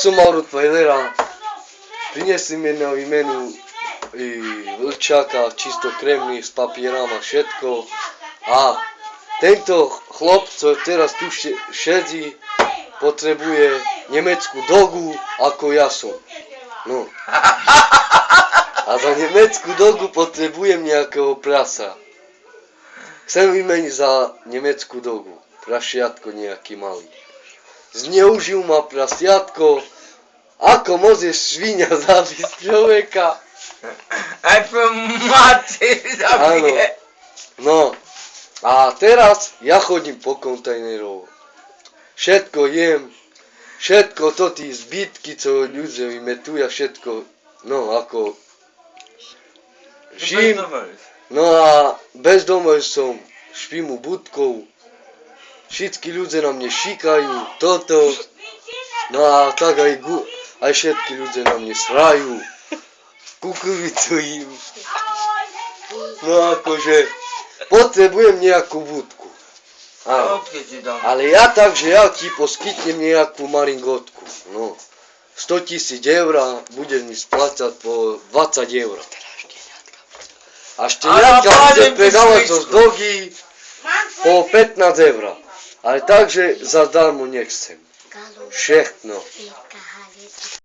som mal Rottweilera, prinesli mi na výmenu vlčáka, čisto kremný, s papierama, všetko. A tento chlop, co teraz tu šedí, potrebuje nemeckú dogu, ako ja som. No. A za nemeckú dogu potrebujem nejakého prasa. Chcem vymeniť za nemeckú dogu. Prasiatko nejaký malý. Zneužil ma prasiatko. Ako môže svinia zabiť človeka? Ako mater zabije. No. A teraz ja chodím po kontajnerov. Všetko jem. Všetko to tí zbytky, co ľudia vymetujú, všetko. No ako... Žím. No a bezdomov som. Špím u budkov. Všetky ľudia na mne šikajú, toto, no a tak aj všetky ľudia na mne srajú, kukuricu im. No akože, potrebujem nejakú budku. Áno. Ale ja takže ja ti poskytnem nejakú maringotku. No, 100 000 eur, budeš mi splácať po 20 eur. A šteniatka bude predávať zo dogy po 15 eur. Ale takže zadarmo nechcem. Všechno.